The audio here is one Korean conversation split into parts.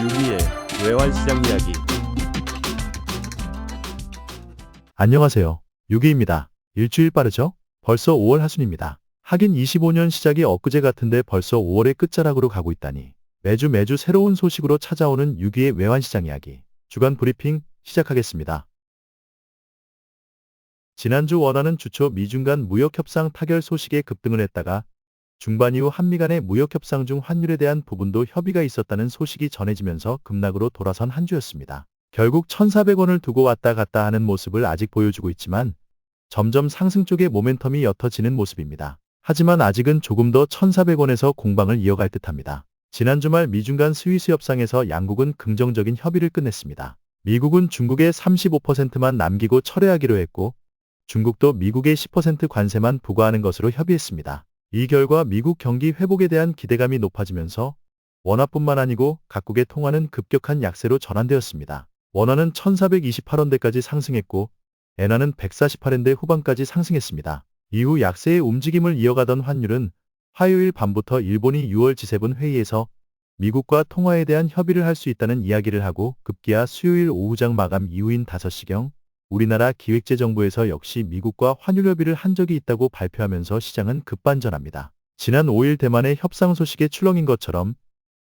유기의 외환시장 이야기. 안녕하세요. 유기입니다. 일주일 빠르죠? 벌써 5월 하순입니다. 하긴 25년 시작이 엊그제 같은데 벌써 5월의 끝자락으로 가고 있다니. 매주 새로운 소식으로 찾아오는 유기의 외환시장 이야기. 주간 브리핑 시작하겠습니다. 지난주 원화는 주초 미중 간 무역협상 타결 소식에 급등을 했다가 중반 이후 한미 간의 무역협상 중 환율에 대한 부분도 협의가 있었다는 소식이 전해지면서 급락으로 돌아선 한 주였습니다. 결국 1,400원을 두고 왔다 갔다 하는 모습을 아직 보여주고 있지만 점점 상승 쪽의 모멘텀이 옅어지는 모습입니다. 하지만 아직은 조금 더 1,400원에서 공방을 이어갈 듯합니다. 지난 주말 미중 간 스위스 협상에서 양국은 긍정적인 협의를 끝냈습니다. 미국은 중국에 35%만 남기고 철회하기로 했고 중국도 미국에 10% 관세만 부과하는 것으로 협의했습니다. 이 결과 미국 경기 회복에 대한 기대감이 높아지면서 원화뿐만 아니고 각국의 통화는 급격한 약세로 전환되었습니다. 원화는 1,428원대까지 상승했고 엔화는 148원대 후반까지 상승했습니다. 이후 약세의 움직임을 이어가던 환율은 화요일 밤부터 일본이 6월 G7 회의에서 미국과 통화에 대한 협의를 할 수 있다는 이야기를 하고 급기야 수요일 오후장 마감 이후인 5시경 우리나라 기획재정부에서 역시 미국과 환율 협의를 한 적이 있다고 발표하면서 시장은 급반전합니다. 지난 5일 대만의 협상 소식에 출렁인 것처럼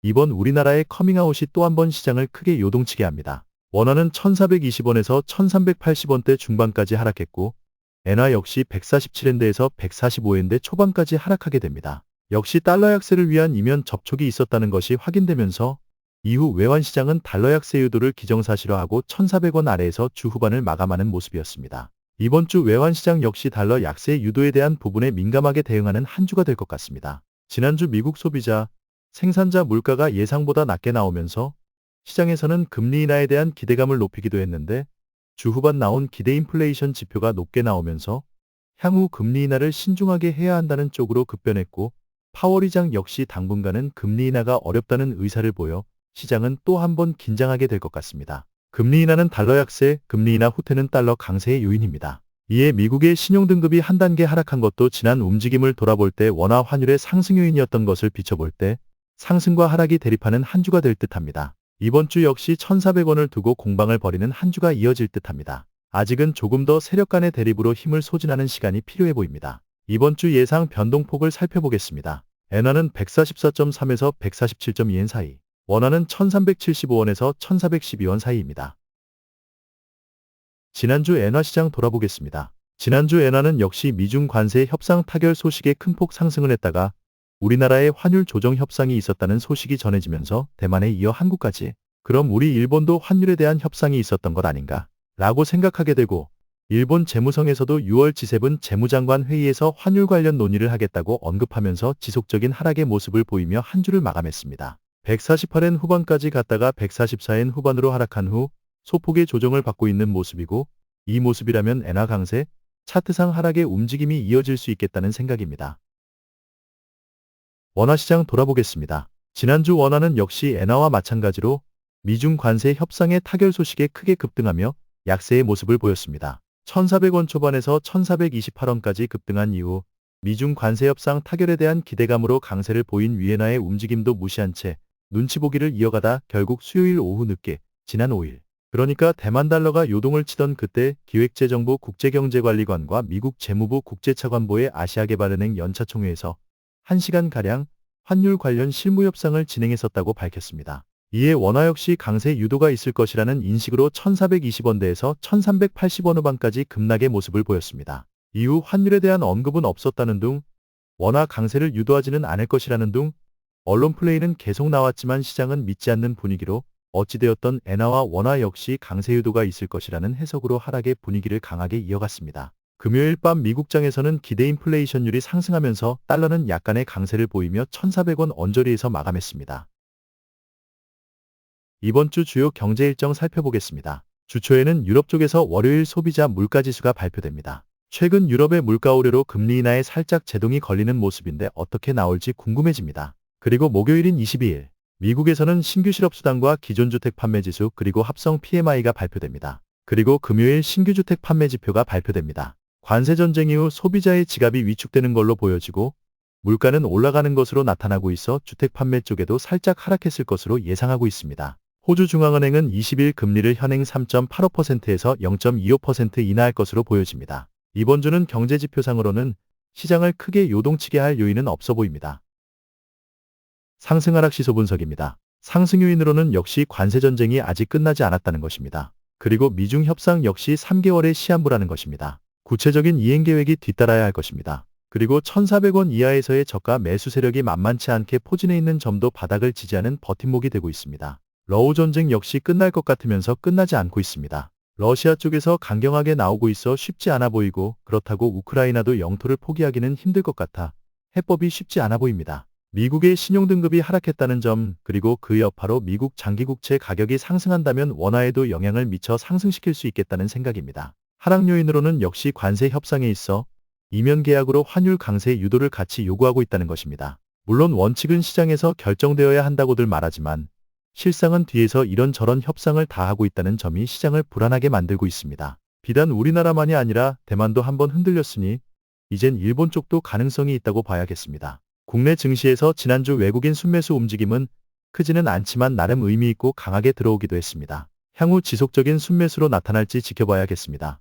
이번 우리나라의 커밍아웃이 또 한 번 시장을 크게 요동치게 합니다. 원화는 1,420원에서 1,380원대 중반까지 하락했고 엔화 역시 147엔대에서 145엔대 초반까지 하락하게 됩니다. 역시 달러 약세를 위한 이면 접촉이 있었다는 것이 확인되면서 이후 외환시장은 달러 약세 유도를 기정사실화하고 1,400원 아래에서 주 후반을 마감하는 모습이었습니다. 이번 주 외환시장 역시 달러 약세 유도에 대한 부분에 민감하게 대응하는 한 주가 될 것 같습니다. 지난주 미국 소비자, 생산자 물가가 예상보다 낮게 나오면서 시장에서는 금리 인하에 대한 기대감을 높이기도 했는데 주 후반 나온 기대 인플레이션 지표가 높게 나오면서 향후 금리 인하를 신중하게 해야 한다는 쪽으로 급변했고 파월 의장 역시 당분간은 금리 인하가 어렵다는 의사를 보여 시장은 또 한 번 긴장하게 될 것 같습니다. 금리 인하는 달러 약세, 금리 인하 후퇴는 달러 강세의 요인입니다. 이에 미국의 신용등급이 한 단계 하락한 것도 지난 움직임을 돌아볼 때 원화 환율의 상승 요인이었던 것을 비춰볼 때 상승과 하락이 대립하는 한 주가 될 듯합니다. 이번 주 역시 1,400원을 두고 공방을 벌이는 한 주가 이어질 듯합니다. 아직은 조금 더 세력 간의 대립으로 힘을 소진하는 시간이 필요해 보입니다. 이번 주 예상 변동폭을 살펴보겠습니다. 엔화는 144.3에서 147.2엔 사이, 원화는 1,375원에서 1,412원 사이입니다. 지난주 엔화 시장 돌아보겠습니다. 지난주 엔화는 역시 미중 관세 협상 타결 소식에 큰 폭 상승을 했다가 우리나라의 환율 조정 협상이 있었다는 소식이 전해지면서 대만에 이어 한국까지 그럼 우리 일본도 환율에 대한 협상이 있었던 것 아닌가 라고 생각하게 되고 일본 재무성에서도 6월 G7 재무장관 회의에서 환율 관련 논의를 하겠다고 언급하면서 지속적인 하락의 모습을 보이며 한 주를 마감했습니다. 148엔 후반까지 갔다가 144엔 후반으로 하락한 후 소폭의 조정을 받고 있는 모습이고 이 모습이라면 엔화 강세, 차트상 하락의 움직임이 이어질 수 있겠다는 생각입니다. 원화시장 돌아보겠습니다. 지난주 원화는 역시 엔화와 마찬가지로 미중 관세 협상의 타결 소식에 크게 급등하며 약세의 모습을 보였습니다. 1,400원 초반에서 1,428원까지 급등한 이후 미중 관세 협상 타결에 대한 기대감으로 강세를 보인 위엔화의 움직임도 무시한 채 눈치 보기를 이어가다 결국 수요일 오후 늦게 지난 5일 그러니까 대만 달러가 요동을 치던 그때 기획재정부 국제경제관리관과 미국 재무부 국제차관보의 아시아개발은행 연차총회에서 1시간가량 환율 관련 실무 협상을 진행했었다고 밝혔습니다. 이에 원화 역시 강세 유도가 있을 것이라는 인식으로 1,420원대에서 1,380원 후반까지 급락의 모습을 보였습니다. 이후 환율에 대한 언급은 없었다는 둥, 원화 강세를 유도하지는 않을 것이라는 둥, 언론 플레이는 계속 나왔지만 시장은 믿지 않는 분위기로 어찌되었던 엔화와 원화 역시 강세 유도가 있을 것이라는 해석으로 하락의 분위기를 강하게 이어갔습니다. 금요일 밤 미국장에서는 기대 인플레이션율이 상승하면서 달러는 약간의 강세를 보이며 1,400원 언저리에서 마감했습니다. 이번 주 주요 경제 일정 살펴보겠습니다. 주초에는 유럽 쪽에서 월요일 소비자 물가지수가 발표됩니다. 최근 유럽의 물가 우려로 금리 인하에 살짝 제동이 걸리는 모습인데 어떻게 나올지 궁금해집니다. 그리고 목요일인 22일, 미국에서는 신규 실업수당과 기존주택 판매지수 그리고 합성 PMI가 발표됩니다. 그리고 금요일 신규주택 판매 지표가 발표됩니다. 관세 전쟁 이후 소비자의 지갑이 위축되는 걸로 보여지고 물가는 올라가는 것으로 나타나고 있어 주택 판매 쪽에도 살짝 하락했을 것으로 예상하고 있습니다. 호주 중앙은행은 20일 금리를 현행 3.85%에서 0.25% 인하할 것으로 보여집니다. 이번 주는 경제지표상으로는 시장을 크게 요동치게 할 요인은 없어 보입니다. 상승 하락 시소 분석입니다. 상승 요인으로는 역시 관세 전쟁이 아직 끝나지 않았다는 것입니다. 그리고 미중 협상 역시 3개월의 시한부라는 것입니다. 구체적인 이행 계획이 뒤따라야 할 것입니다. 그리고 1,400원 이하에서의 저가 매수 세력이 만만치 않게 포진해 있는 점도 바닥을 지지하는 버팀목이 되고 있습니다. 러우 전쟁 역시 끝날 것 같으면서 끝나지 않고 있습니다. 러시아 쪽에서 강경하게 나오고 있어 쉽지 않아 보이고 그렇다고 우크라이나도 영토를 포기하기는 힘들 것 같아 해법이 쉽지 않아 보입니다. 미국의 신용등급이 하락했다는 점 그리고 그 여파로 미국 장기국채 가격이 상승한다면 원화에도 영향을 미쳐 상승시킬 수 있겠다는 생각입니다. 하락 요인으로는 역시 관세 협상에 있어 이면 계약으로 환율 강세 유도를 같이 요구하고 있다는 것입니다. 물론 원칙은 시장에서 결정되어야 한다고들 말하지만 실상은 뒤에서 이런저런 협상을 다 하고 있다는 점이 시장을 불안하게 만들고 있습니다. 비단 우리나라만이 아니라 대만도 한번 흔들렸으니 이젠 일본 쪽도 가능성이 있다고 봐야겠습니다. 국내 증시에서 지난주 외국인 순매수 움직임은 크지는 않지만 나름 의미 있고 강하게 들어오기도 했습니다. 향후 지속적인 순매수로 나타날지 지켜봐야겠습니다.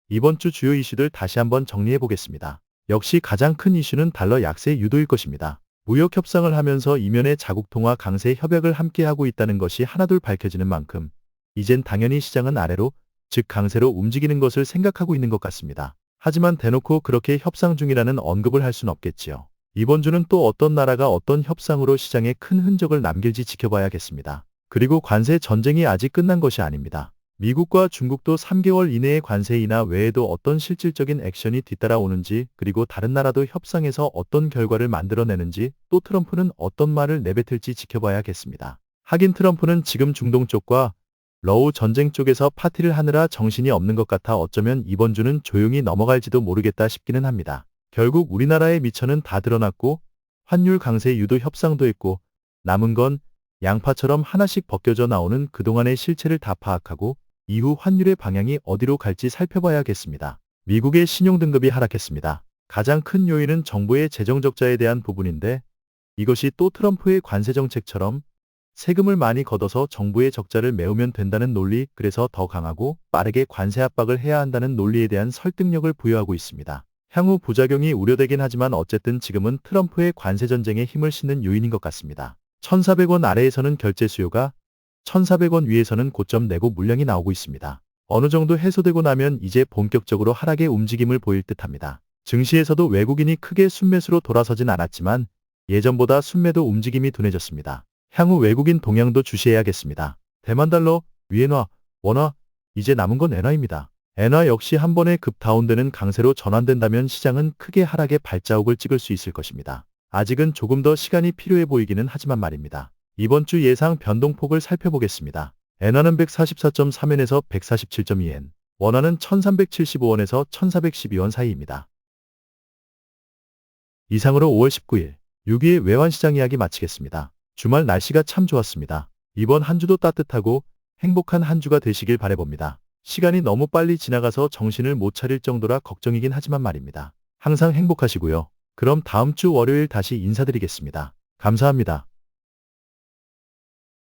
이번 주 주요 이슈들 다시 한번 정리해 보겠습니다. 역시 가장 큰 이슈는 달러 약세 유도일 것입니다. 무역 협상을 하면서 이면에 자국 통화 강세 협약을 함께 하고 있다는 것이 하나둘 밝혀지는 만큼 이젠 당연히 시장은 아래로, 즉 강세로 움직이는 것을 생각하고 있는 것 같습니다. 하지만 대놓고 그렇게 협상 중이라는 언급을 할 순 없겠지요. 이번 주는 또 어떤 나라가 어떤 협상으로 시장에 큰 흔적을 남길지 지켜봐야겠습니다. 그리고 관세 전쟁이 아직 끝난 것이 아닙니다. 미국과 중국도 3개월 이내의 관세 인하 외에도 어떤 실질적인 액션이 뒤따라오는지 그리고 다른 나라도 협상에서 어떤 결과를 만들어내는지 또 트럼프는 어떤 말을 내뱉을지 지켜봐야겠습니다. 하긴 트럼프는 지금 중동 쪽과 러우 전쟁 쪽에서 파티를 하느라 정신이 없는 것 같아 어쩌면 이번 주는 조용히 넘어갈지도 모르겠다 싶기는 합니다. 결국 우리나라의 미천은 다 드러났고 환율 강세 유도 협상도 했고 남은 건 양파처럼 하나씩 벗겨져 나오는 그동안의 실체를 다 파악하고 이후 환율의 방향이 어디로 갈지 살펴봐야겠습니다. 미국의 신용등급이 하락했습니다. 가장 큰 요인은 정부의 재정적자에 대한 부분인데 이것이 또 트럼프의 관세정책처럼 세금을 많이 걷어서 정부의 적자를 메우면 된다는 논리, 그래서 더 강하고 빠르게 관세 압박을 해야 한다는 논리에 대한 설득력을 부여하고 있습니다. 향후 부작용이 우려되긴 하지만 어쨌든 지금은 트럼프의 관세 전쟁에 힘을 싣는 요인인 것 같습니다. 1,400원 아래에서는 결제 수요가 1,400원 위에서는 고점 내고 물량이 나오고 있습니다. 어느 정도 해소되고 나면 이제 본격적으로 하락의 움직임을 보일 듯합니다. 증시에서도 외국인이 크게 순매수로 돌아서진 않았지만 예전보다 순매도 움직임이 둔해졌습니다. 향후 외국인 동향도 주시해야겠습니다. 대만 달러, 위엔화, 원화, 이제 남은 건 엔화입니다. 엔화 역시 한 번에 급 다운되는 강세로 전환된다면 시장은 크게 하락의 발자국을 찍을 수 있을 것입니다. 아직은 조금 더 시간이 필요해 보이기는 하지만 말입니다. 이번 주 예상 변동폭을 살펴보겠습니다. 엔화는 144.3엔에서 147.2엔, 원화는 1375원에서 1412원 사이입니다. 이상으로 5월 19일 6일 외환시장 이야기 마치겠습니다. 주말 날씨가 참 좋았습니다. 이번 한 주도 따뜻하고 행복한 한 주가 되시길 바라봅니다. 시간이 너무 빨리 지나가서 정신을 못 차릴 정도라 걱정이긴 하지만 말입니다. 항상 행복하시고요. 그럼 다음 주 월요일 다시 인사드리겠습니다. 감사합니다.